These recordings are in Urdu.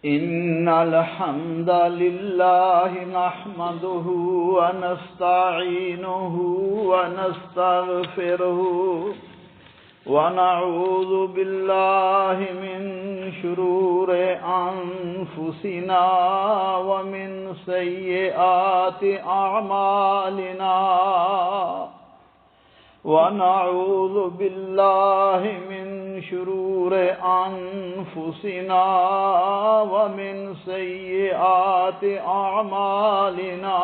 إن الحمد لله نحمده ونستعينه ونستغفره ونعوذ بالله من شرور أنفسنا ومن سيئات أعمالنا ونعوذ بالله من شرور أنفسنا ومن سيئات أعمالنا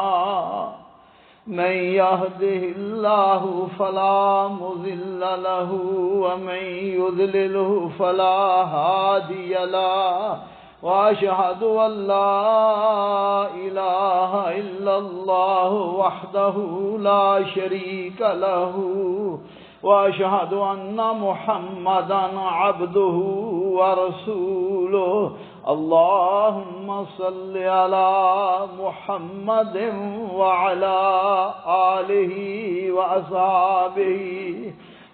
من يهده الله فلا مضل له ومن يضلله فلا هادي له وأشهد أن لا إله إلا الله وحده لا شريك له وأشهد أن محمدا عبده ورسوله اللهم صل على محمد وعلى آله وأصحابه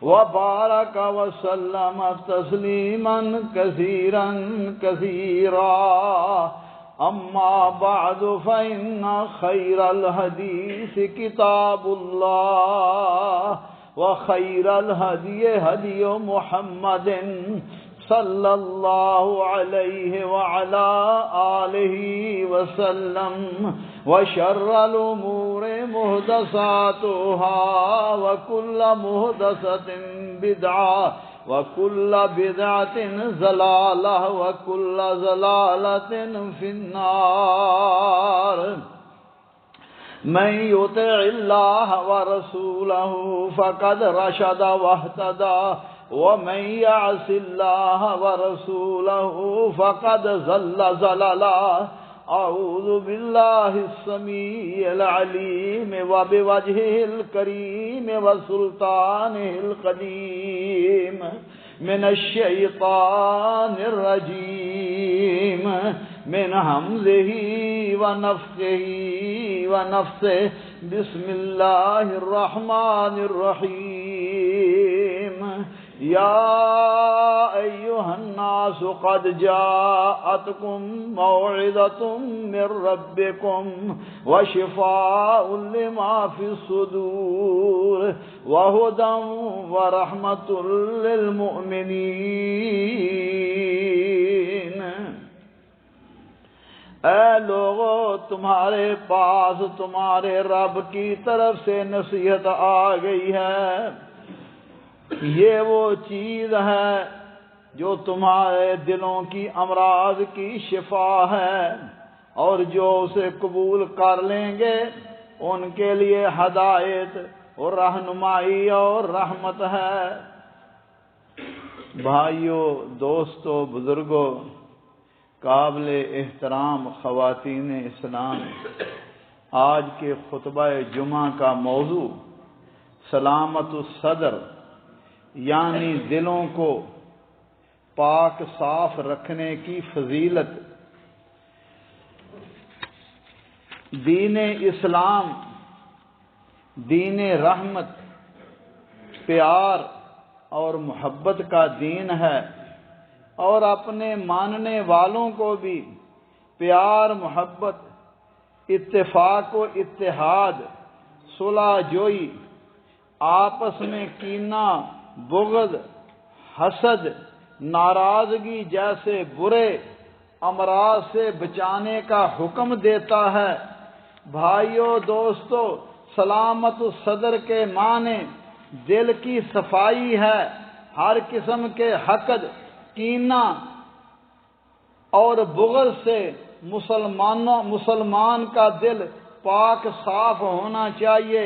وبارك وسلم تسليما كثيرا كثيرا أما بعد فإن خير الحديث كتاب الله وخير الهدي هدي محمد صلى الله عليه وعلى آله وسلم وشر الأمور محدثاتها وكل محدثة بدعة وكل بدعة ضلالة وكل ضلالة في النار من يطع الله ورسوله فقد رشد واهتدى ومن يعص الله ورسوله فقد ضل ضلالا أعوذ بالله السميع العليم وبوجهه الكريم وسلطانه القديم من الشيطان الرجيم من همزه ونفخه ونفثه بسم الله الرحمن الرحيم يا أيها الناس قد جاءتكم موعظة من ربكم وشفاء لما في الصدور وهدى ورحمة للمؤمنين اے لوگو تمہارے پاس تمہارے رب کی طرف سے نصیحت آ گئی ہے، یہ وہ چیز ہے جو تمہارے دلوں کی امراض کی شفا ہے، اور جو اسے قبول کر لیں گے ان کے لیے ہدایت اور رہنمائی اور رحمت ہے۔ بھائیو، دوستو، بزرگو، قابل احترام خواتین اسلام، آج کے خطبہ جمعہ کا موضوع سلامت الصدر یعنی دلوں کو پاک صاف رکھنے کی فضیلت۔ دین اسلام دین رحمت، پیار اور محبت کا دین ہے، اور اپنے ماننے والوں کو بھی پیار، محبت، اتفاق و اتحاد، صلح جوئی، آپس میں کینہ، بغض، حسد، ناراضگی جیسے برے امراض سے بچانے کا حکم دیتا ہے۔ بھائیو، دوستو، سلامت الصدر کے معنی دل کی صفائی ہے، ہر قسم کے حقد، کینہ اور بغض سے مسلمان کا دل پاک صاف ہونا چاہیے،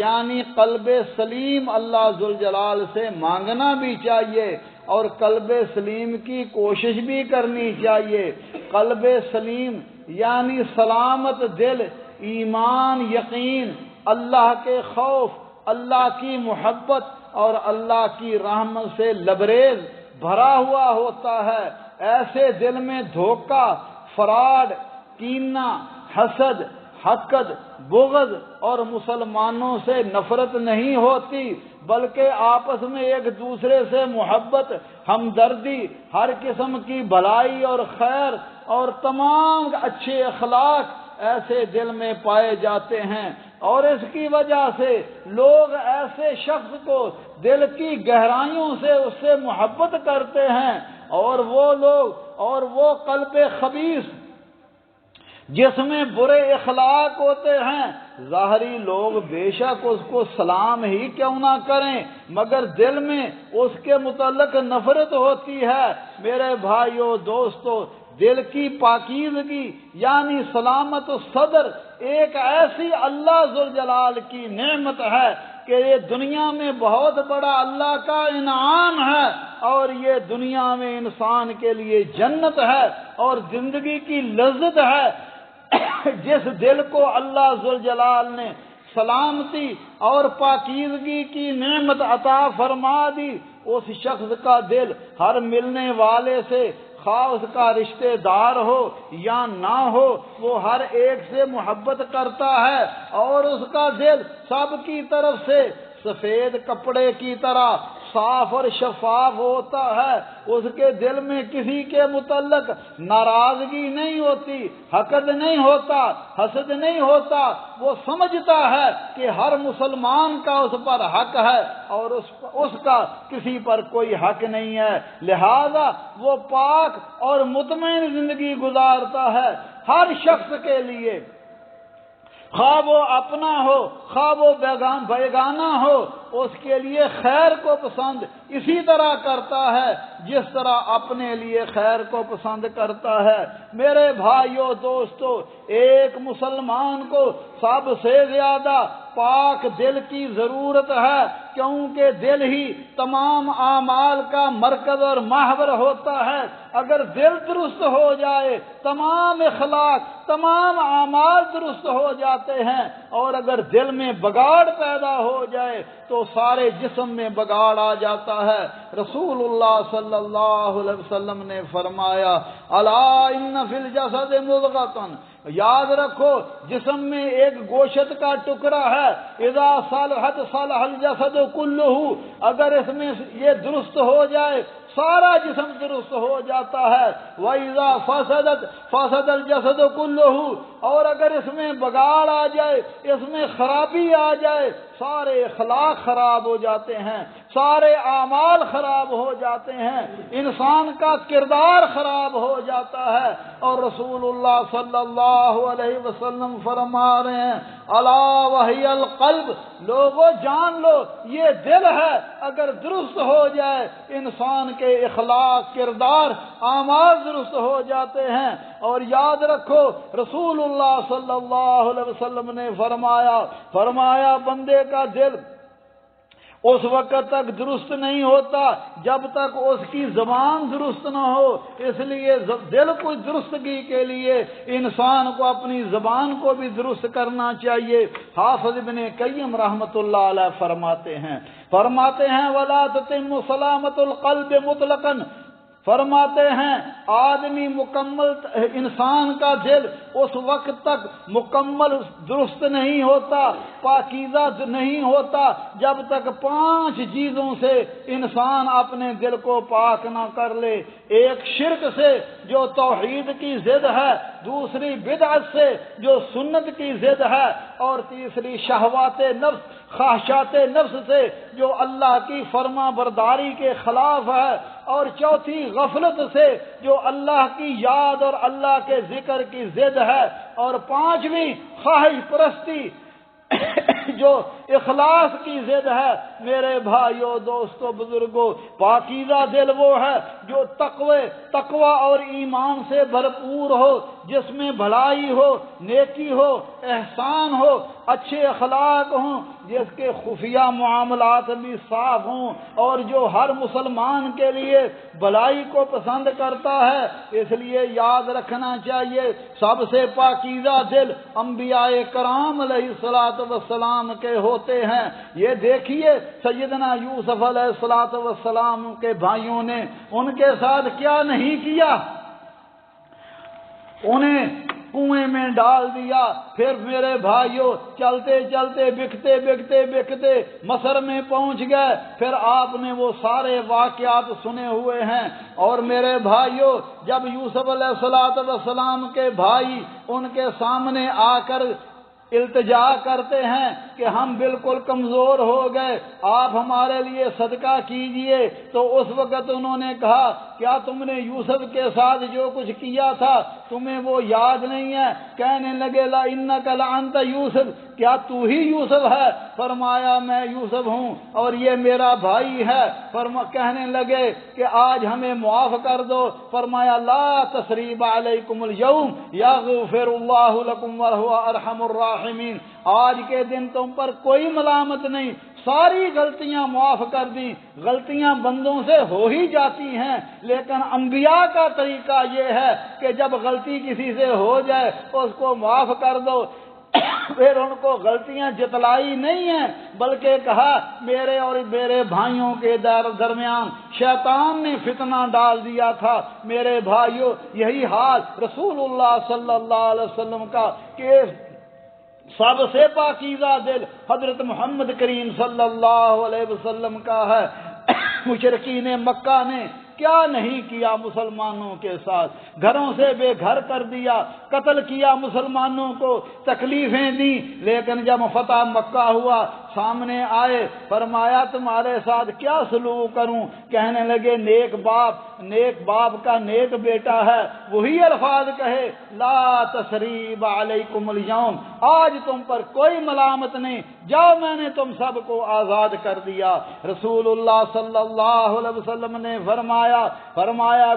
یعنی قلب سلیم اللہ ذوالجلال سے مانگنا بھی چاہیے اور قلب سلیم کی کوشش بھی کرنی چاہیے۔ قلب سلیم یعنی سلامت دل، ایمان، یقین، اللہ کے خوف، اللہ کی محبت اور اللہ کی رحمت سے لبریز بھرا ہوا ہوتا ہے۔ ایسے دل میں دھوکہ، فراڈ، کینہ، حسد، حقد، بغض اور مسلمانوں سے نفرت نہیں ہوتی، بلکہ آپس میں ایک دوسرے سے محبت، ہمدردی، ہر قسم کی بھلائی اور خیر اور تمام اچھے اخلاق ایسے دل میں پائے جاتے ہیں، اور اس کی وجہ سے لوگ ایسے شخص کو دل کی گہرائیوں سے اس سے محبت کرتے ہیں، اور وہ لوگ اور وہ قلب خبیث جس میں برے اخلاق ہوتے ہیں، ظاہری لوگ بے شک اس کو سلام ہی کیوں نہ کریں مگر دل میں اس کے متعلق نفرت ہوتی ہے۔ میرے بھائیو دوستو، دل کی پاکیزگی یعنی سلامت الصدر ایک ایسی اللہ ذوالجلال کی نعمت ہے کہ یہ دنیا میں بہت بڑا اللہ کا انعام ہے، اور یہ دنیا میں انسان کے لیے جنت ہے اور زندگی کی لذت ہے۔ جس دل کو اللہ ذوالجلال نے سلامتی اور پاکیزگی کی نعمت عطا فرما دی، اس شخص کا دل ہر ملنے والے سے، خواہ اس کا رشتہ دار ہو یا نہ ہو، وہ ہر ایک سے محبت کرتا ہے، اور اس کا دل سب کی طرف سے سفید کپڑے کی طرح صاف اور شفاف ہوتا ہے۔ اس کے دل میں کسی کے متعلق ناراضگی نہیں ہوتی، حقد نہیں ہوتا، حسد نہیں ہوتا۔ وہ سمجھتا ہے کہ ہر مسلمان کا اس پر حق ہے اور اس کا کسی پر کوئی حق نہیں ہے، لہذا وہ پاک اور مطمئن زندگی گزارتا ہے۔ ہر شخص کے لیے، خواہ وہ اپنا ہو خواہ وہ بیگانہ ہو، اس کے لیے خیر کو پسند اسی طرح کرتا ہے جس طرح اپنے لیے خیر کو پسند کرتا ہے۔ میرے بھائیو دوستو، ایک مسلمان کو سب سے زیادہ پاک دل کی ضرورت ہے، کیونکہ دل ہی تمام اعمال کا مرکز اور محور ہوتا ہے۔ اگر دل درست ہو جائے تمام اخلاق، تمام اعمال درست ہو جاتے ہیں، اور اگر دل میں بگاڑ پیدا ہو جائے تو سارے جسم میں بگاڑ آ جاتا ہے۔ رسول اللہ صلی اللہ علیہ وسلم نے فرمایا، الا ان فی الجسد مضغۃ، یاد رکھو جسم میں ایک گوشت کا ٹکڑا ہے، اذا صلحت صلح الجسد کلہ، اگر اس میں یہ درست ہو جائے سارا جسم درست ہو جاتا ہے، وَإِذَا فَسَدَتْ فَسَدَ الْجَسَدُ كُلُّهُ، اور اگر اس میں بگاڑ آ جائے، اس میں خرابی آ جائے، سارے اخلاق خراب ہو جاتے ہیں، سارے اعمال خراب ہو جاتے ہیں، انسان کا کردار خراب ہو جاتا ہے۔ اور رسول اللہ صلی اللہ علیہ وسلم فرما رہے ہیں، الا وہی القلب، لوگوں جان لو یہ دل ہے، اگر درست ہو جائے انسان کے اخلاق، کردار، اعمال درست ہو جاتے ہیں۔ اور یاد رکھو رسول اللہ صلی اللہ علیہ وسلم نے فرمایا بندے کا دل اس وقت تک درست نہیں ہوتا جب تک اس کی زبان درست نہ ہو، اس لیے دل کو درستگی کے لیے انسان کو اپنی زبان کو بھی درست کرنا چاہیے۔ حافظ ابن قیم رحمۃ اللہ علیہ فرماتے ہیں وَلَا تَتِمُّ سَلَامَةُ الْقَلْبِ مُطْلَقًا، فرماتے ہیں آدمی مکمل، انسان کا دل اس وقت تک مکمل درست نہیں ہوتا، پاکیزہ نہیں ہوتا جب تک 5 چیزوں سے انسان اپنے دل کو پاک نہ کر لے۔ ایک شرک سے جو توحید کی ضد ہے، دوسری بدعت سے جو سنت کی ضد ہے، اور تیسری شہوات نفس، خواہشات نفس سے جو اللہ کی فرما برداری کے خلاف ہے، اور چوتھی غفلت سے جو اللہ کی یاد اور اللہ کے ذکر کی ضد ہے، اور 5ویں خواہش پرستی جو اخلاص کی ضد ہے۔ میرے بھائیو دوستو بزرگوں، پاکیزہ دل وہ ہے جو تقوی اور ایمان سے بھرپور ہو، جس میں بھلائی ہو، نیکی ہو، احسان ہو، اچھے اخلاق ہوں، جس کے خفیہ معاملات بھی صاف ہوں، اور جو ہر مسلمان کے لیے بھلائی کو پسند کرتا ہے۔ اس لیے یاد رکھنا چاہیے سب سے پاکیزہ دل انبیاء کرام علیہ الصلوۃ والسلام کے ہوتے ہیں۔ یہ دیکھیے سیدنا یوسف علیہ الصلوۃ والسلام کے بھائیوں نے ان کے ساتھ کیا نہیں کیا، کنویں میں ڈال دیا۔ پھر میرے بھائیوں چلتے چلتے بکتے بکتے بکتے مصر میں پہنچ گئے۔ پھر آپ نے وہ سارے واقعات سنے ہوئے ہیں۔ اور میرے بھائیوں جب یوسف علیہ السلام کے بھائی ان کے سامنے آ کر التجا کرتے ہیں کہ ہم بالکل کمزور ہو گئے، آپ ہمارے لیے صدقہ کیجئے، تو اس وقت انہوں نے کہا کیا تم نے یوسف کے ساتھ جو کچھ کیا تھا تمہیں وہ یاد نہیں ہے؟ کہنے لگے لا انک لانت یوسف، کیا تو ہی یوسف ہے؟ فرمایا میں یوسف ہوں اور یہ میرا بھائی ہے۔ کہنے لگے کہ آج ہمیں معاف کر دو۔ فرمایا لا تثریب علیکم اليوم یغفر اللہ لکم وہو ارحم الراحمین، آج کے دن تم پر کوئی ملامت نہیں، ساری غلطیاں معاف کر دی۔ غلطیاں بندوں سے ہو ہی جاتی ہیں، لیکن انبیاء کا طریقہ یہ ہے کہ جب غلطی کسی سے ہو جائے اس کو معاف کر دو۔ پھر ان کو غلطیاں جتلائی نہیں ہیں، بلکہ کہا میرے اور میرے بھائیوں کے درمیان شیطان نے فتنہ ڈال دیا تھا۔ میرے بھائیوں یہی حال رسول اللہ صلی اللہ علیہ وسلم کا کہ سب سے پاکیزہ دل حضرت محمد کریم صلی اللہ علیہ وسلم کا ہے۔ مشرکین مکہ نے کیا نہیں کیا مسلمانوں کے ساتھ، گھروں سے بے گھر کر دیا، قتل کیا مسلمانوں کو، تکلیفیں دی، لیکن جب فتح مکہ ہوا سامنے آئے فرمایا تمہارے ساتھ کیا سلوک کروں؟ کہنے لگے نیک باپ کا نیک بیٹا ہے، وہی الفاظ کہے لا تثریب علیکم اليوم، آج تم پر کوئی ملامت نہیں، جاؤ میں نے تم سب کو آزاد کر دیا۔ رسول اللہ صلی اللہ علیہ وسلم نے فرمایا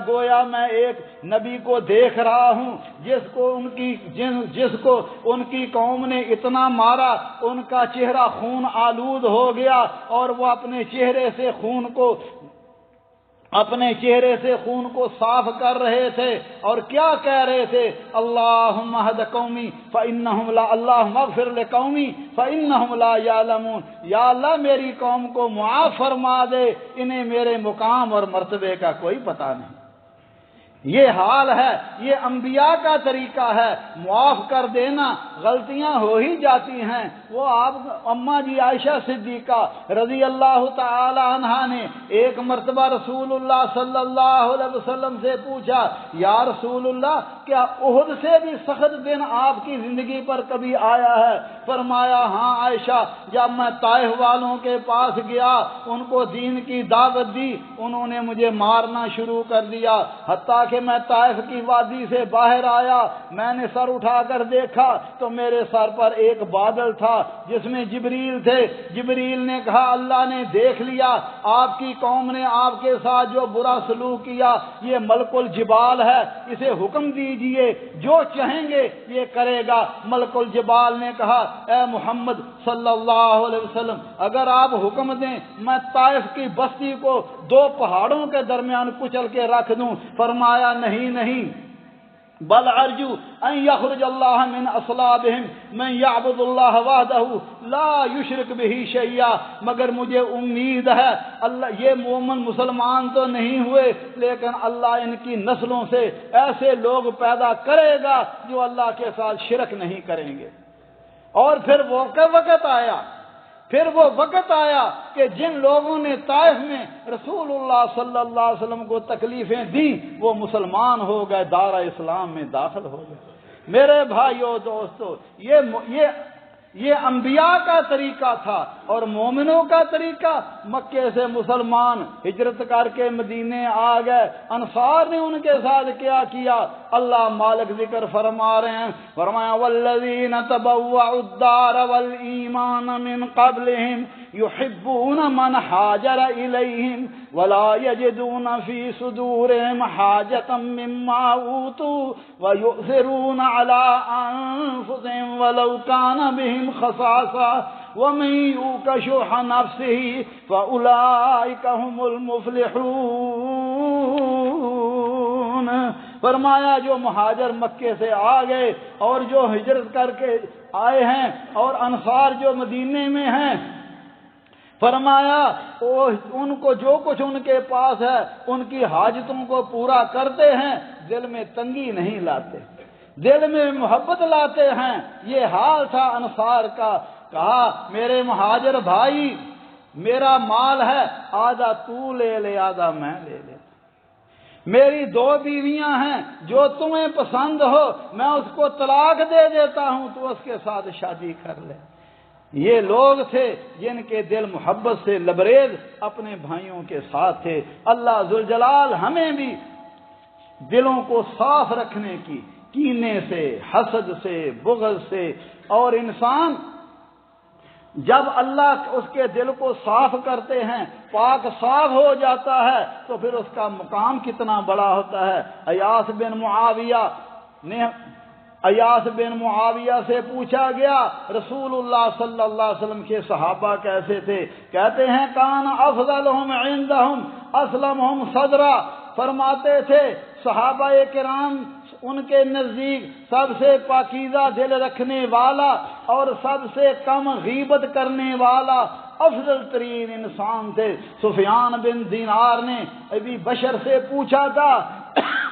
گویا میں ایک نبی کو دیکھ رہا ہوں جس کو ان کی قوم نے اتنا مارا ان کا چہرہ خون آلود ہو گیا، اور وہ اپنے چہرے سے خون کو صاف کر رہے تھے، اور کیا کہہ رہے تھے اللہم اہد قومی فانہم لا اللہم اغفر لقومی فانہم لا یعلمون، یا اللہ میری قوم کو معاف فرما دے، انہیں میرے مقام اور مرتبے کا کوئی پتہ نہیں۔ یہ حال ہے، یہ انبیاء کا طریقہ ہے، معاف کر دینا، غلطیاں ہو ہی جاتی ہیں۔ وہ آپ اماں جی عائشہ صدیقہ رضی اللہ تعالی عنہا نے ایک مرتبہ رسول اللہ صلی اللہ علیہ وسلم سے پوچھا یا رسول اللہ کیا احد سے بھی سخت دن آپ کی زندگی پر کبھی آیا ہے؟ فرمایا ہاں عائشہ، جب میں طائف والوں کے پاس گیا ان کو دین کی دعوت دی، انہوں نے مجھے مارنا شروع کر دیا، حتیٰ کہ میں طائف کی وادی سے باہر آیا، میں نے سر اٹھا کر دیکھا تو میرے سر پر ایک بادل تھا جس میں جبریل تھے۔ جبریل نے کہا اللہ نے دیکھ لیا، آپ کی قوم نے آپ کے ساتھ جو برا سلوک کیا، یہ ملک الجبال ہے، اسے حکم دیجئے جو چاہیں گے یہ کرے گا۔ ملک الجبال نے کہا اے محمد صلی اللہ علیہ وسلم اگر آپ حکم دیں میں طائف کی بستی کو دو پہاڑوں کے درمیان کچل کے رکھ دوں۔ فرمایا نہیں بل ارجو ان یخرج اللہ من اصلابہم من یعبد اللہ وحدہ لا یشرک بہ شیئا، مگر مجھے امید ہے اللہ یہ مومن مسلمان تو نہیں ہوئے لیکن اللہ ان کی نسلوں سے ایسے لوگ پیدا کرے گا جو اللہ کے ساتھ شرک نہیں کریں گے۔ اور پھر وہ وقت آیا کہ جن لوگوں نے طائف میں رسول اللہ صلی اللہ علیہ وسلم کو تکلیفیں دیں وہ مسلمان ہو گئے، دار اسلام میں داخل ہو گئے۔ میرے بھائیو دوستو یہ انبیاء کا طریقہ تھا، اور مومنوں کا طریقہ مکے سے مسلمان ہجرت کر کے مدینے آ گئے، انصار نے ان کے ساتھ کیا کیا اللہ مالک ذکر فرما رہے ہیں۔ فرمایا والذین تبوأوا الدار والایمان من قبلہم یحبون من حاجر الیہم ولا یجدون فی صدورہم حاجة مما اوتوا ویؤثرون علی انفسہم ولو کان بہم خصاصہ ومن یوق شح نفسہ فاولئک هم المفلحون۔ فرمایا جو مہاجر مکے سے آ گئے اور جو ہجرت کر کے آئے ہیں اور انصار جو مدینے میں ہیں، فرمایا ان کو جو کچھ ان کے پاس ہے ان کی حاجتوں کو پورا کرتے ہیں، دل میں تنگی نہیں لاتے۔ دل میں محبت لاتے ہیں۔ یہ حال تھا انصار کا۔ کہا میرے مہاجر بھائی، میرا مال ہے، آدھا تو لے لے آدھا میں لے لے، میری 2 بیویاں ہیں، جو تمہیں پسند ہو میں اس کو طلاق دے دیتا ہوں، تو اس کے ساتھ شادی کر لے۔ یہ لوگ تھے جن کے دل محبت سے لبریز اپنے بھائیوں کے ساتھ تھے۔ اللہ ذوالجلال ہمیں بھی دلوں کو صاف رکھنے کی، کینے سے، حسد سے، بغض سے، اور انسان جب اللہ اس کے دل کو صاف کرتے ہیں، پاک صاف ہو جاتا ہے، تو پھر اس کا مقام کتنا بڑا ہوتا ہے۔ ایاس بن معاویہ سے پوچھا گیا رسول اللہ صلی اللہ علیہ وسلم کے صحابہ کیسے تھے؟ کہتے ہیں کان افضلہم عندہم اسلمہم صدرا، فرماتے تھے صحابہ کرام ان کے نزدیک سب سے پاکیزہ دل رکھنے والا اور سب سے کم غیبت کرنے والا افضل ترین انسان تھے۔ سفیان بن دینار نے ابی بشر سے پوچھا تھا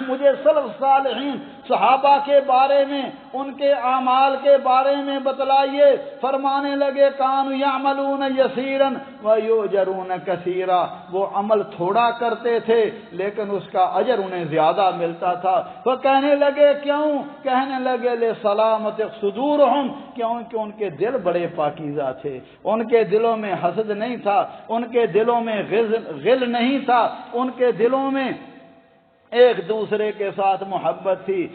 مجھے سلف صالحین صحابہ کے بارے میں، ان کے اعمال کے بارے میں بتلائیے۔ فرمانے لگے کانوا یعملون یسیرا ویؤجرون کثیرا، وہ عمل تھوڑا کرتے تھے لیکن اس کا اجر انہیں زیادہ ملتا تھا۔ وہ کہنے لگے کیوں؟ کہنے لگے لسلامت صدورہم، کیونکہ ان کے دل بڑے پاکیزہ تھے، ان کے دلوں میں حسد نہیں تھا، ان کے دلوں میں غل نہیں تھا، ان کے دلوں میں ایک دوسرے کے ساتھ محبت تھی۔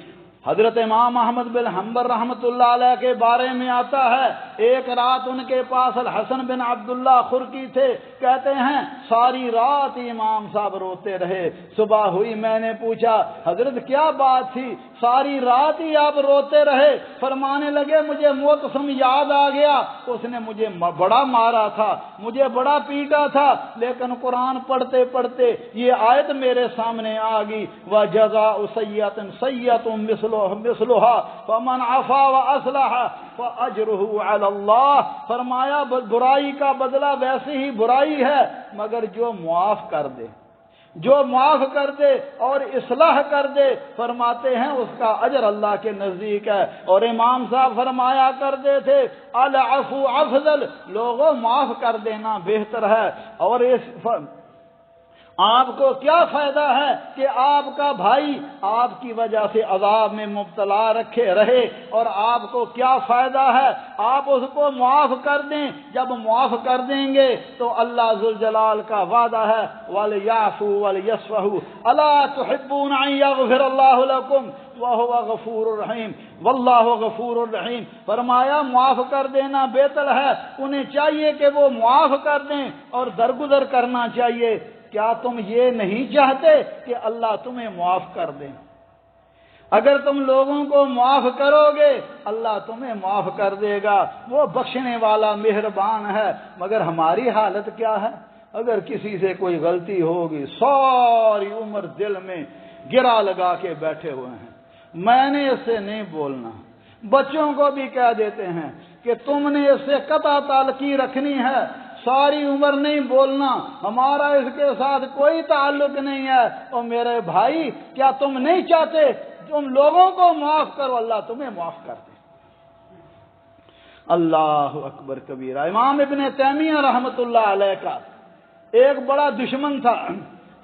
حضرت امام احمد بن حنبل رحمۃ اللہ علیہ کے بارے میں آتا ہے ایک رات ان کے پاس الحسن بن عبداللہ خرقی تھے، کہتے ہیں ساری رات امام صاحب روتے رہے، صبح ہوئی میں نے پوچھا حضرت کیا بات تھی، ساری رات ہی آپ روتے رہے؟ فرمانے لگے مجھے معتصم یاد آ گیا، اس نے مجھے بڑا مارا تھا، مجھے بڑا پیٹا تھا، لیکن قرآن پڑھتے پڑھتے یہ آیت میرے سامنے آ گئی وَجَزَاءُ سَيِّئَةٍ سَيِّئَةٌ مثلها فمن عفا واصلح فاجره على الله، فرمایا برائی کا بدلہ ویسے ہی برائی ہے مگر جو معاف کر دے، جو معاف کر دے اور اصلاح کر دے، فرماتے ہیں اس کا اجر اللہ کے نزدیک ہے۔ اور امام صاحب فرمایا کرتے تھے العفو افضل، لوگوں معاف کر دینا بہتر ہے۔ اور اس آپ کو کیا فائدہ ہے کہ آپ کا بھائی آپ کی وجہ سے عذاب میں مبتلا رہے، اور آپ کو کیا فائدہ ہے آپ اس کو معاف کر دیں؟ جب معاف کر دیں گے تو اللہ ذوالجلال کا وعدہ ہے وَلْيَعْفُوا وَلْيَصْفَحُوا أَلَا تُحِبُّونَ أَن يَغْفِرَ اللَّهُ لَكُمْ وَهُوَ غَفُورٌ رَحِيمٌ وَاللَّهُ غَفُورٌ رَحِيمٌ، فرمایا معاف کر دینا بہتر ہے، انہیں چاہیے کہ وہ معاف کر دیں اور درگزر کرنا چاہیے۔ کیا تم یہ نہیں چاہتے کہ اللہ تمہیں معاف کر دے؟ اگر تم لوگوں کو معاف کرو گے اللہ تمہیں معاف کر دے گا، وہ بخشنے والا مہربان ہے۔ مگر ہماری حالت کیا ہے؟ اگر کسی سے کوئی غلطی ہوگی ساری عمر دل میں گرا لگا کے بیٹھے ہوئے ہیں، میں نے اس سے نہیں بولنا۔ بچوں کو بھی کہہ دیتے ہیں کہ تم نے اس سے قطع تعلقی رکھنی ہے، ساری عمر نہیں بولنا، ہمارا اس کے ساتھ کوئی تعلق نہیں ہے۔ اور میرے بھائی کیا تم نہیں چاہتے تم لوگوں کو معاف کرو اللہ تمہیں معاف کر دے؟ اللہ اکبر کبیرہ۔ امام ابن تیمیہ رحمۃ اللہ علیہ کا ایک بڑا دشمن تھا،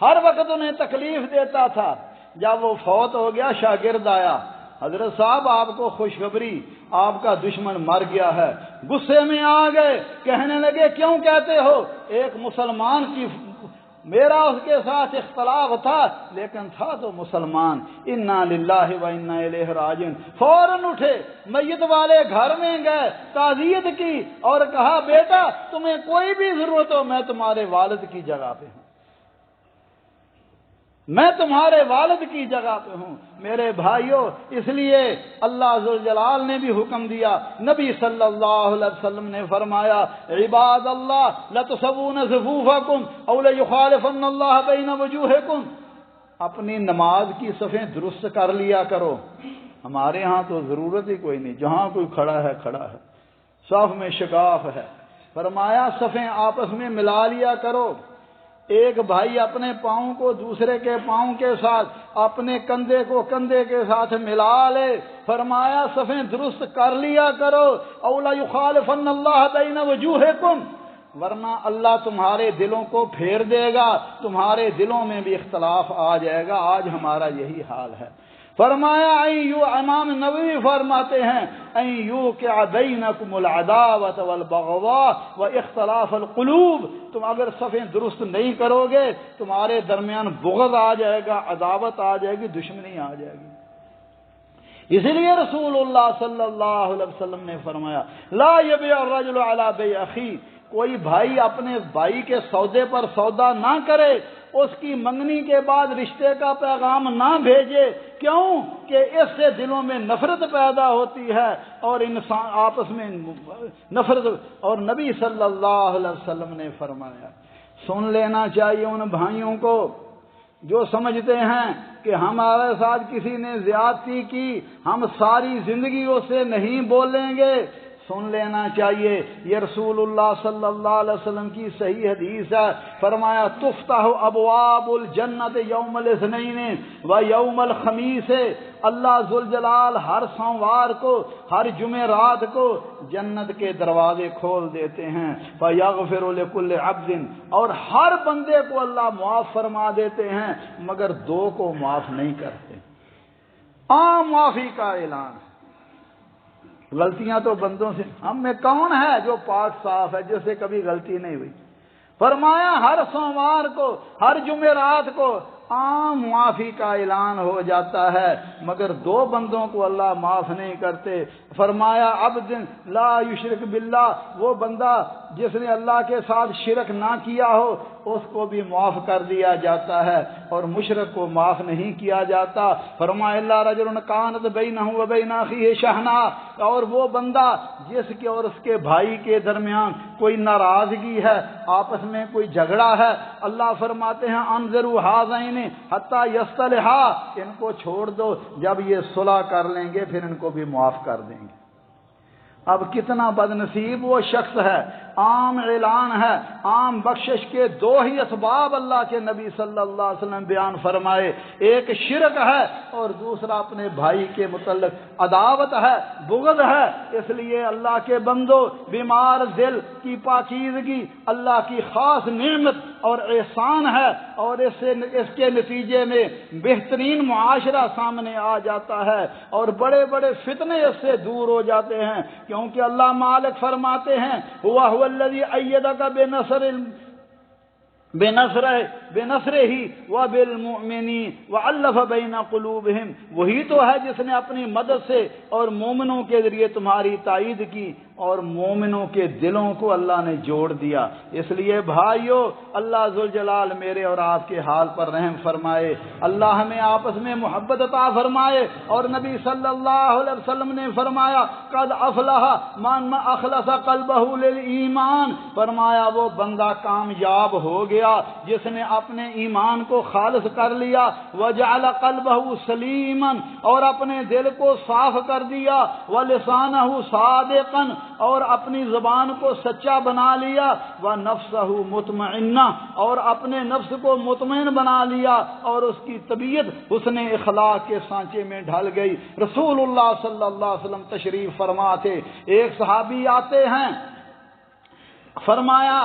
ہر وقت انہیں تکلیف دیتا تھا۔ جب وہ فوت ہو گیا شاگرد آیا، حضرت صاحب آپ کو خوشخبری، آپ کا دشمن مر گیا ہے۔ غصے میں آ گئے، کہنے لگے کیوں کہتے ہو؟ ایک مسلمان کی میرا اس کے ساتھ اختلاف تھا لیکن تھا تو مسلمان، انا للہ و انا الیہ راجعون۔ فوراً اٹھے، میت والے گھر میں گئے، تعزیت کی اور کہا بیٹا تمہیں کوئی بھی ضرورت ہو میں تمہارے والد کی جگہ پہ ہوں، میں تمہارے والد کی جگہ پہ ہوں۔ میرے بھائیوں اس لیے اللہ ذوالجلال نے بھی حکم دیا، نبی صلی اللہ علیہ وسلم نے فرمایا عباد اللہ لتصوون صفوفکم او لیخالفن اللہ بین وجوہکم، اپنی نماز کی صفیں درست کر لیا کرو۔ ہمارے ہاں تو ضرورت ہی کوئی نہیں، جہاں کوئی کھڑا ہے کھڑا ہے، صف میں شکاف ہے۔ فرمایا صفیں آپس میں ملا لیا کرو۔ ایک بھائی اپنے پاؤں کو دوسرے کے پاؤں کے ساتھ، اپنے کندھے کو کندھے کے ساتھ ملا لے، فرمایا صفیں درست کر لیا کرو، اولا یخالفن اللہ بین وجوہکم، ورنہ اللہ تمہارے دلوں کو پھیر دے گا، تمہارے دلوں میں بھی اختلاف آ جائے گا۔ آج ہمارا یہی حال ہے۔ فرمایا امام نووی فرماتے ہیں ان یوقع بینکم العداوۃ والبغضاء واختلاف القلوب، تم اگر صفیں درست نہیں کرو گے تمہارے درمیان بغض آ جائے گا، عداوت آ جائے گی، دشمنی آ جائے گی۔ اسی لیے رسول اللہ صلی اللہ علیہ وسلم نے فرمایا لا یبیع الرجل علی بیع اخیہ، کوئی بھائی اپنے بھائی کے سودے پر سودا نہ کرے، اس کی منگنی کے بعد رشتے کا پیغام نہ بھیجے، کیوں کہ اس سے دلوں میں نفرت پیدا ہوتی ہے اور انسان آپس میں نفرت۔ اور نبی صلی اللہ علیہ وسلم نے فرمایا سن لینا چاہیے ان بھائیوں کو جو سمجھتے ہیں کہ ہمارے ساتھ کسی نے زیادتی کی، ہم ساری زندگی اسے نہیں بولیں گے، سن لینا چاہیے۔ یہ رسول اللہ صلی اللہ علیہ وسلم کی صحیح حدیث ہے، فرمایا تفتح ابواب الجنت یوم الاثنین و یوم الخمیس، اللہ ذوالجلال ہر سوموار کو، ہر جمعرات کو جنت کے دروازے کھول دیتے ہیں، فیغفر لکل عبد، اور ہر بندے کو اللہ معاف فرما دیتے ہیں مگر دو کو معاف نہیں کرتے۔ عام معافی کا اعلان ہے۔ غلطیاں تو بندوں سے، ہم میں کون ہے جو پاک صاف ہے جس سے کبھی غلطی نہیں ہوئی؟ فرمایا ہر سوموار کو، ہر جمعرات کو عام معافی کا اعلان ہو جاتا ہے مگر دو بندوں کو اللہ معاف نہیں کرتے۔ فرمایا عبد لا یشرک باللہ، وہ بندہ جس نے اللہ کے ساتھ شرک نہ کیا ہو اس کو بھی معاف کر دیا جاتا ہے اور مشرک کو معاف نہیں کیا جاتا۔ فرمایا الا رجل کانت بینہ و بین اخیہ شحناء، اور وہ بندہ جس کے اور اس کے بھائی کے درمیان کوئی ناراضگی ہے، آپس میں کوئی جھگڑا ہے، اللہ فرماتے ہیں انظروا ھذین حتی یصطلحا، ان کو چھوڑ دو، جب یہ صلح کر لیں گے پھر ان کو بھی معاف کر دیں گے۔ اب کتنا بد نصیب وہ شخص ہے۔ عام اعلان ہے، عام بخشش کے دو ہی اسباب اللہ کے نبی صلی اللہ علیہ وسلم بیان فرمائے، ایک شرک ہے اور دوسرا اپنے بھائی کے متعلق عداوت ہے، بغض ہے۔ اس لیے اللہ کے بندو، بیمار دل کی پاکیزگی اللہ کی خاص نعمت اور احسان ہے، اور اس کے نتیجے میں بہترین معاشرہ سامنے آ جاتا ہے اور بڑے بڑے فتنے اس سے دور ہو جاتے ہیں، کیونکہ اللہ مالک فرماتے ہیں هو الذی ایدک بنصرہ وبالمؤمنین وألف بین قلوبہم، وہی تو ہے جس نے اپنی مدد سے اور مومنوں کے ذریعے تمہاری تائید کی اور مومنوں کے دلوں کو اللہ نے جوڑ دیا۔ اس لیے بھائیو، اللہ ذوالجلال میرے اور آپ کے حال پر رحم فرمائے، اللہ ہمیں آپس میں محبت عطا فرمائے، اور نبی صلی اللہ علیہ وسلم نے فرمایا قد افلح من اخلص قلبہ للایمان، فرمایا وہ بندہ کامیاب ہو گیا جس نے اپنے ایمان کو خالص کر لیا، وجعل قلبہ سلیما، اور اپنے دل کو صاف کر دیا، ولسانہ صادقا، اور اپنی زبان کو سچا بنا لیا، وَنَفْسَهُ مُطْمَئِنَّةً، اور اپنے نفس کو مطمئن بنا لیا، اور اس کی طبیعت حسن اخلاق کے سانچے میں ڈھل گئی۔ رسول اللہ صلی اللہ علیہ وسلم تشریف فرما تھے، ایک صحابی آتے ہیں، فرمایا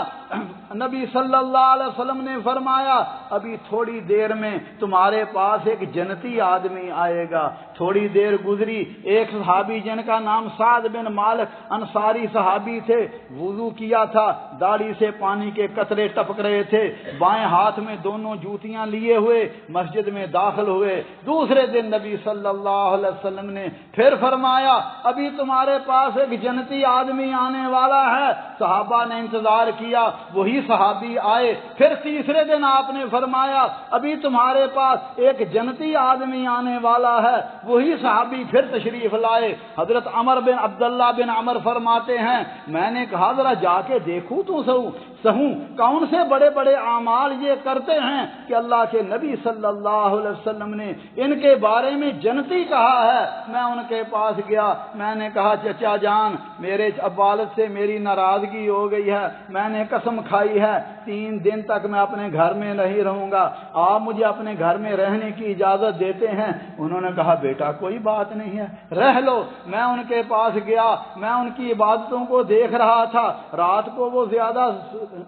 نبی صلی اللہ علیہ وسلم نے فرمایا ابھی تھوڑی دیر میں تمہارے پاس ایک جنتی آدمی آئے گا۔ تھوڑی دیر گزری، ایک صحابی جن کا نام سعد بن مالک انصاری صحابی تھے، وضو کیا تھا، داڑھی سے پانی کے قطرے ٹپک رہے تھے، بائیں ہاتھ میں دونوں جوتیاں لیے ہوئے مسجد میں داخل ہوئے۔ دوسرے دن نبی صلی اللہ علیہ وسلم نے پھر فرمایا ابھی تمہارے پاس ایک جنتی آدمی آنے والا ہے۔ صحابہ نے انتظار کیا، وہی صحابی آئے۔ پھر تیسرے دن آپ نے فرمایا ابھی تمہارے پاس ایک جنتی آدمی آنے والا ہے، وہی صحابی پھر تشریف لائے۔ حضرت عمر بن عبداللہ بن عمر فرماتے ہیں میں نے کہا ذرا جا کے دیکھوں تو سہوں، سہوں کون سے بڑے بڑے اعمال یہ کرتے ہیں کہ اللہ کے نبی صلی اللہ علیہ وسلم نے ان کے بارے میں جنتی کہا ہے۔ میں ان کے پاس گیا، میں نے کہا چچا جان میرے والد سے میری ناراضگی ہو گئی ہے، میں نے قسم کھائی ہے 3 دن تک میں اپنے گھر میں نہیں رہوں گا، آپ مجھے اپنے گھر میں رہنے کی اجازت دیتے ہیں؟ انہوں نے کہا بیٹا کوئی بات نہیں ہے، رہ لو۔ میں ان کے پاس گیا، میں ان کی عبادتوں کو دیکھ رہا تھا۔ رات کو وہ زیادہ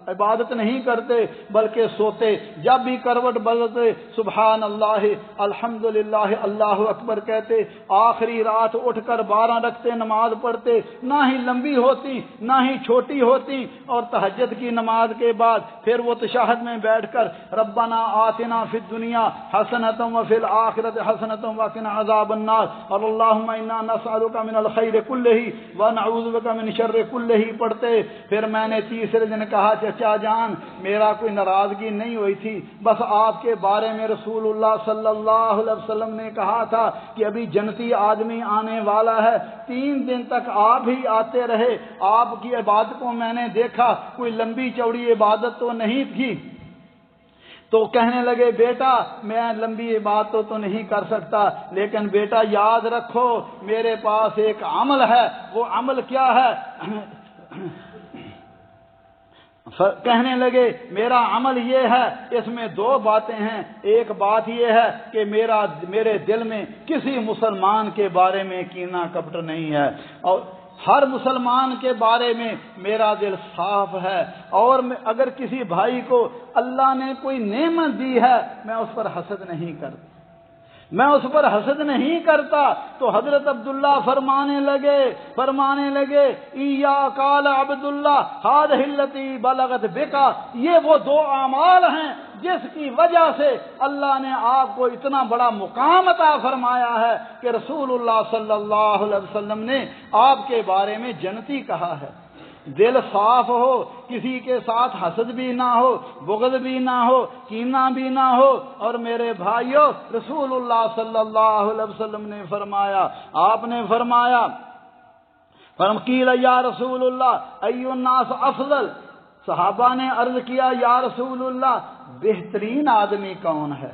عبادت نہیں کرتے بلکہ سوتے، جب بھی کروٹ بدلتے سبحان اللہ الحمدللہ اللہ اکبر کہتے، آخری رات اٹھ کر 12 رکعتیں نماز پڑھتے، نہ ہی لمبی ہوتی نہ ہی چھوٹی ہوتی، اور تہجد کی نماز کے بعد پھر وہ تشہد میں بیٹھ کر ربنا آتنا فی الدنیا حسنۃ وفی الآخرۃ حسنۃ وقنا عذاب النار اور اللہم انا نسألک من الخیر کلہ ونعوذ بک من شر کلہ پڑھتے۔ پھر میں نے تیسرے دن کہا چچا جان میرا کوئی ناراضگی نہیں ہوئی تھی، بس آپ کے بارے میں رسول اللہ صلی اللہ علیہ وسلم نے کہا تھا کہ ابھی جنتی آدمی آنے والا ہے۔ 3 دن تک آپ ہی آتے رہے، آپ کی عبادت کو میں نے دیکھا، کوئی لمبی چوڑی عبادت تو نہیں تھی۔ تو کہنے لگے بیٹا میں لمبی عبادت تو نہیں کر سکتا، لیکن بیٹا یاد رکھو میرے پاس ایک عمل ہے۔ وہ عمل کیا ہے؟ کہنے لگے میرا عمل یہ ہے، اس میں 2 باتیں ہیں۔ ایک بات یہ ہے کہ میرے دل میں کسی مسلمان کے بارے میں کینہ کپٹ نہیں ہے، اور ہر مسلمان کے بارے میں میرا دل صاف ہے، اور اگر کسی بھائی کو اللہ نے کوئی نعمت دی ہے میں اس پر حسد نہیں کرتا، میں اس پر حسد نہیں کرتا۔ تو حضرت عبداللہ فرمانے لگے ایا قال عبداللہ ہذہ التی بلغت بکا، یہ وہ 2 اعمال ہیں جس کی وجہ سے اللہ نے آپ کو اتنا بڑا مقام عطا فرمایا ہے کہ رسول اللہ صلی اللہ علیہ وسلم نے آپ کے بارے میں جنتی کہا ہے۔ دل صاف ہو، کسی کے ساتھ حسد بھی نہ ہو، بغض بھی نہ ہو، کینہ بھی نہ ہو۔ اور میرے بھائیوں رسول اللہ صلی اللہ علیہ وسلم نے فرمایا، آپ نے فرمایا قیل یا رسول اللہ ای الناس افضل، صحابہ نے عرض کیا یا رسول اللہ بہترین آدمی کون ہے؟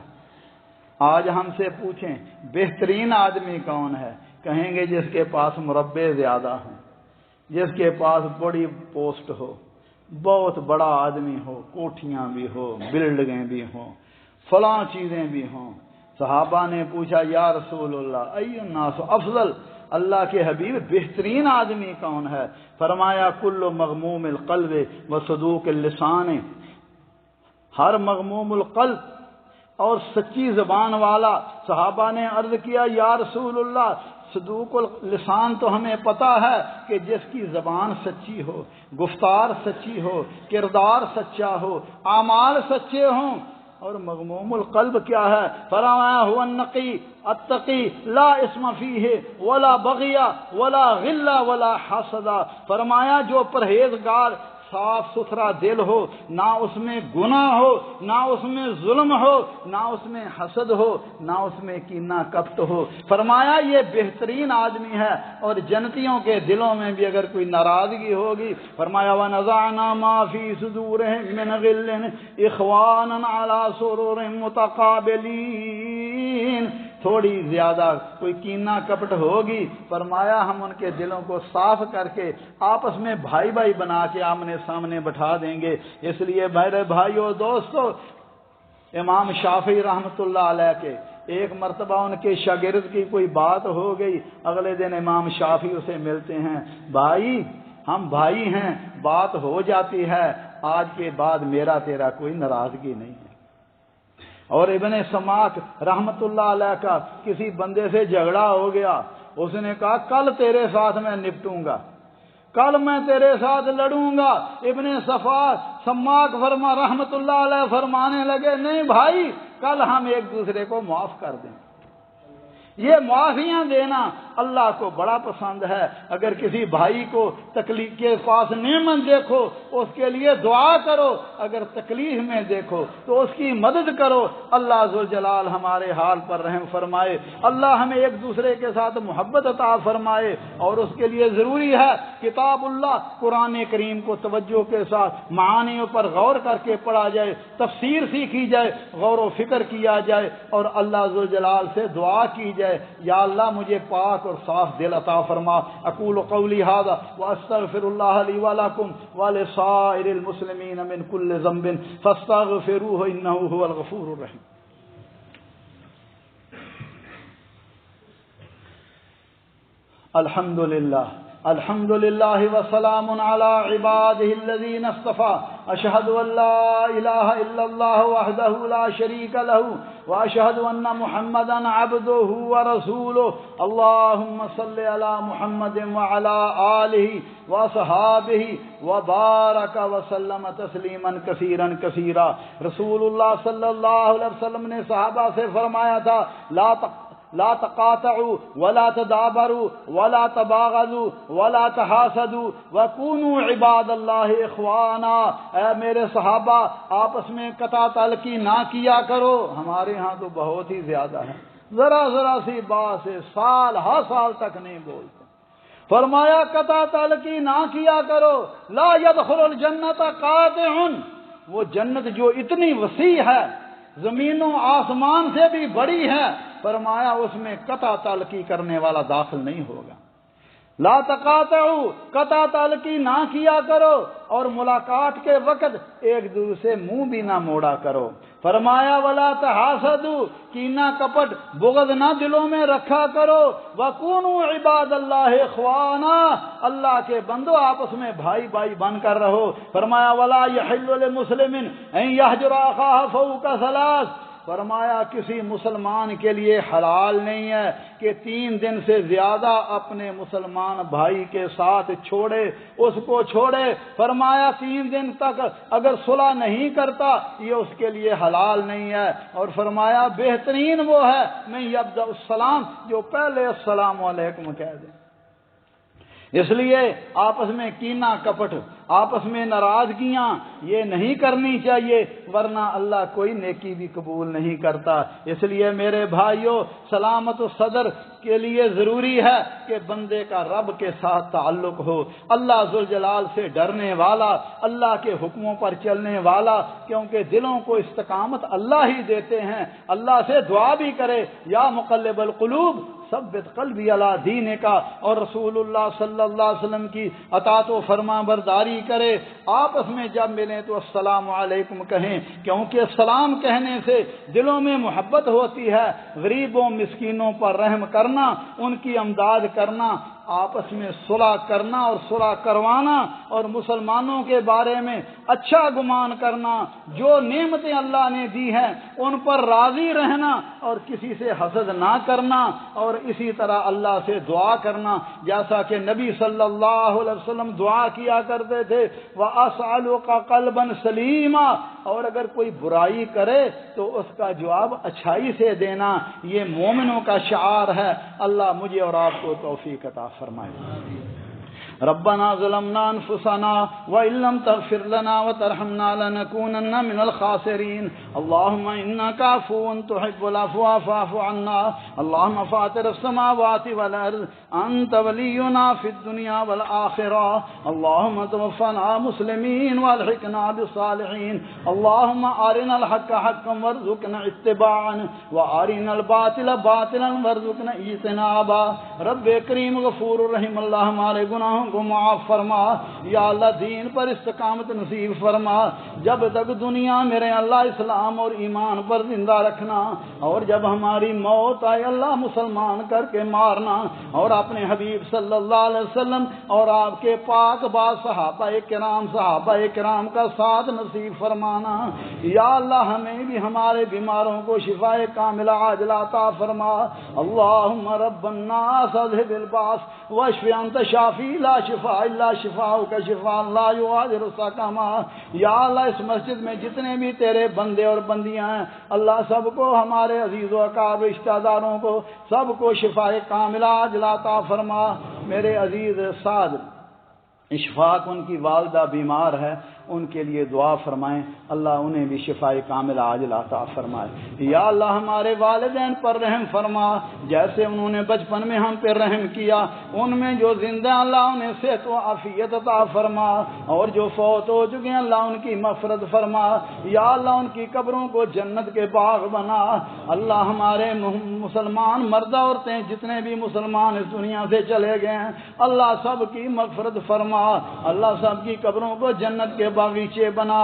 آج ہم سے پوچھیں بہترین آدمی کون ہے، کہیں گے جس کے پاس مربے زیادہ ہوں، جس کے پاس بڑی پوسٹ ہو، بہت بڑا آدمی ہو، کوٹھیاں بھی ہو، بلڈنگیں بھی ہوں، فلاں چیزیں بھی ہوں۔ صحابہ نے پوچھا یا رسول اللہ ای الناس افضل، اللہ کے حبیب بہترین آدمی کون ہے؟ فرمایا کل مغموم القلب و صدوق اللسان، ہر مغموم القلب اور سچی زبان والا۔ صحابہ نے عرض کیا یا رسول اللہ صدوق اللسان تو ہمیں پتا ہے کہ جس کی زبان سچی ہو، گفتار سچی ہو، کردار سچا ہو، اعمال سچے ہوں، اور مغموم القلب کیا ہے؟ فرمایا هو النقی التقی لا اسم فیہ ولا بغی ولا غل ولا حسد، فرمایا جو پرہیزگار صاف ستھرا دل ہو، نہ اس میں گناہ ہو، نہ اس میں ظلم ہو، نہ اس میں حسد ہو، نہ اس میں کینہ کپٹ ہو۔ فرمایا یہ بہترین آدمی ہے۔ اور جنتیوں کے دلوں میں بھی اگر کوئی ناراضگی ہوگی، فرمایا وَنَزَعْنَا مَا فِي صُدُورِهِم مِّنْ غِلٍّ إِخْوَانًا عَلَىٰ سُرُرٍ مُتَقَابِلِينَ، تھوڑی زیادہ کوئی کینہ کپٹ ہوگی، فرمایا ہم ان کے دلوں کو صاف کر کے آپس میں بھائی بھائی بنا کے آمنے سامنے بٹھا دیں گے۔ اس لیے میرے بھائیو دوستو، امام شافعی رحمۃ اللہ علیہ کے ایک مرتبہ ان کے شاگرد کی کوئی بات ہو گئی، اگلے دن امام شافعی اسے ملتے ہیں، بھائی ہم بھائی ہیں، بات ہو جاتی ہے، آج کے بعد میرا تیرا کوئی ناراضگی نہیں ہے۔ اور ابن سماک رحمت اللہ علیہ کا کسی بندے سے جھگڑا ہو گیا، اس نے کہا کل تیرے ساتھ میں نپٹوں گا، کل میں تیرے ساتھ لڑوں گا۔ ابن سماک رحمت اللہ علیہ فرمانے لگے نہیں بھائی، کل ہم ایک دوسرے کو معاف کر دیں۔ یہ معافیاں دینا اللہ کو بڑا پسند ہے۔ اگر کسی بھائی کو تکلیف کے پاس نعمت دیکھو اس کے لیے دعا کرو، اگر تکلیف میں دیکھو تو اس کی مدد کرو۔ اللہ ذوالجلال ہمارے حال پر رحم فرمائے، اللہ ہمیں ایک دوسرے کے ساتھ محبت عطا فرمائے، اور اس کے لیے ضروری ہے کتاب اللہ قرآن کریم کو توجہ کے ساتھ معانیوں پر غور کر کے پڑھا جائے، تفسیر سیکھی جائے، غور و فکر کیا جائے، اور اللہ ذوالجلال سے دعا کی جائے، یا اللہ مجھے پاک اور صاف دل عطا فرما۔ اقول قولی ھذا واستغفر اللہ لی ولکم ولسائر المسلمین من کل ذنب فاستغفروہ انہ ھو الغفور الرحیم۔ الحمد للہ وسلام علی عبادہ الذین اصطفى، اشہد ان لا الہ الا اللہ وحدہ لا شریک لہ واشہد ان محمدا عبدہ ورسولہ، اللہم صل علی محمد وعلی آلہ وصحابہ وبارک وسلم تسلیما کثیرا کثیرا۔ رسول اللہ صلی اللہ علیہ وسلم نے صحابہ سے فرمایا تھا لا تقاطعوا ولا تدابروا ولا تباغضوا ولا تحاسدوا وكونوا عباد اللہ اخوانا۔ اے میرے صحابہ آپس میں قطع تعلقی نہ کیا کرو۔ ہمارے ہاں تو بہت ہی زیادہ ہے، ذرا سی بات سے سال ہر سال تک نہیں بولتے۔ فرمایا قطع تعلقی نہ کیا کرو۔ لا يدخل الجنت قاطع، وہ جنت جو اتنی وسیع ہے، زمین و آسمان سے بھی بڑی ہے، فرمایا اس میں قطع تعلقی کرنے والا داخل نہیں ہوگا۔ لا تقاطعوا، قطع تعلقی نہ کیا کرو، اور ملاقات کے وقت ایک دوسرے سے منہ بھی نہ موڑا کرو۔ فرمایا ولا تحاسدوا، کینہ کپٹ بغض نہ دلوں میں رکھا کرو۔ وکونوا عباد اللہ اخوانا، اللہ کے بندو آپس میں بھائی بھائی بن کر رہو۔ فرمایا ولا یحل لمسلم ان یہجر اخاہ فوق ثلاث، فرمایا کسی مسلمان کے لیے حلال نہیں ہے کہ 3 دن سے زیادہ اپنے مسلمان بھائی کے ساتھ چھوڑے، اس کو چھوڑے۔ فرمایا 3 دن تک اگر صلح نہیں کرتا یہ اس کے لیے حلال نہیں ہے۔ اور فرمایا بہترین وہ ہے میں یبدأ السلام، جو پہلے السلام علیکم کہہ دے۔ اس لیے آپس میں کینہ کپٹ، آپس میں ناراضگیاں یہ نہیں کرنی چاہیے، ورنہ اللہ کوئی نیکی بھی قبول نہیں کرتا۔ اس لیے میرے بھائیوں، سلامت صدر کے لیے ضروری ہے کہ بندے کا رب کے ساتھ تعلق ہو، اللہ ذوالجلال سے ڈرنے والا، اللہ کے حکموں پر چلنے والا، کیونکہ دلوں کو استقامت اللہ ہی دیتے ہیں۔ اللہ سے دعا بھی کرے یا مقلب القلوب ثبت قلبی علی دینک، اور رسول اللہ صلی اللہ علیہ وسلم کی اطاعت و فرما برداری کرے۔ آپس میں جب ملیں تو السلام علیکم کہیں، کیونکہ السلام کہنے سے دلوں میں محبت ہوتی ہے۔ غریبوں مسکینوں پر رحم کرنا، ان کی امداد کرنا، آپس میں صلح کرنا اور صلح کروانا، اور مسلمانوں کے بارے میں اچھا گمان کرنا، جو نعمتیں اللہ نے دی ہیں ان پر راضی رہنا اور کسی سے حسد نہ کرنا، اور اسی طرح اللہ سے دعا کرنا، جیسا کہ نبی صلی اللہ علیہ وسلم دعا کیا کرتے تھے وَأَسْأَلُكَ قَلْبًا سَلِيمًا، اور اگر کوئی برائی کرے تو اس کا جواب اچھائی سے دینا، یہ مومنوں کا شعار ہے۔ اللہ مجھے اور آپ کو توفیق عطا فرمائے۔ ربنا ظلمنا انفسنا وان لم تغفر لنا وترحمنا لنكونن من الخاسرين اللهم انك عفو تحب العفو فاعف عنا اللهم فاطر السماوات والارض انت ولينا في الدنيا والاخره اللهم توفنا مسلمين والحقنا بالصالحين اللهم ارنا الحق حقا وارزقنا اتباعه وارنا الباطل باطلا وارزقنا اجتنابه۔ رب کریم غفور رحیم، اللہ ہمارے گناہوں کو معاف فرما، یا اللہ دین پر استقامت نصیب فرما، جب تک دنیا میرے اللہ اسلام اور ایمان پر زندہ رکھنا، اور جب ہماری موت آئے اللہ مسلمان کر کے مارنا، اور اپنے حبیب صلی اللہ علیہ وسلم اور آپ کے پاک باز صحابہ کرام کا ساتھ نصیب فرمانا۔ یا اللہ ہمیں بھی ہمارے بیماروں کو شفاء کاملہ عاجلہ عطا فرما۔ اللہم رب الناس اذھب الباس واشف انت شافی لا شفاء الا شفاؤک شفاء لا یغادر سقما۔ یا اللہ اس مسجد میں جتنے بھی تیرے بندے اور بندیاں ہیں اللہ سب کو، ہمارے عزیز و اقارب رشتہ داروں کو سب کو شفاء کاملہ عاجلہ عطا فرما۔ میرے عزیز سعد اشفاق ان کی والدہ بیمار ہے، ان کے لیے دعا فرمائیں، اللہ انہیں بھی شفاء کاملہ عاجلہ عطا فرمائے۔ یا اللہ ہمارے والدین پر رحم فرما، جیسے انہوں نے بچپن میں ہم پر رحم کیا، ان میں جو زندہ اللہ انہیں صحت و عافیت عطا فرما، اور جو فوت ہو چکے ہیں اللہ ان کی مغفرت فرما۔ یا اللہ ان کی قبروں کو جنت کے باغ بنا۔ اللہ ہمارے مسلمان مرد عورتیں جتنے بھی مسلمان اس دنیا سے چلے گئے ہیں اللہ سب کی مغفرت فرما، اللہ سب کی قبروں کو جنت کے باغیچے بنا۔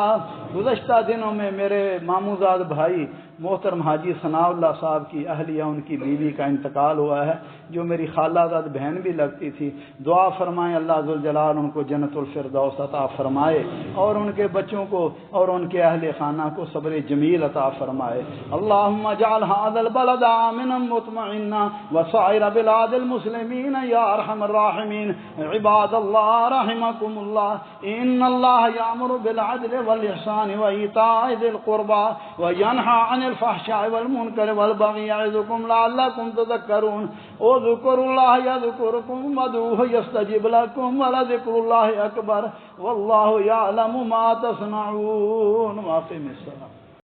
گزشتہ دنوں میں میرے ماموزاد بھائی محترم حاجی ثناء اللہ صاحب کی اہلیہ ان کی بیوی کا انتقال ہوا ہے، جو میری خالہ زاد بہن بھی لگتی تھی۔ دعا فرمائیں اللہ ذوالجلال ان کو جنت الفردوس عطا فرمائے، اور ان کے بچوں کو اور ان کے اہل خانہ کو صبر جمیل عطا فرمائے۔ اللہم اجعل هذا البلد آمنا مطمئنا وسائر بلاد المسلمین یا ارحم الراحمین۔ عباد اللہ رحمکم اللہ، ان اللہ یامر بالعدل والاحسان وایتاء ذی القربى وینہی عن الفحشاء والمنکر والبغی یعظکم لعلکم تذکرون۔ اذکروا اللہ یذکرکم وادعوہ یستجب لکم ولذکر اللہ اکبر واللہ یعلم ما تصنعون۔ واقم الصلاۃ۔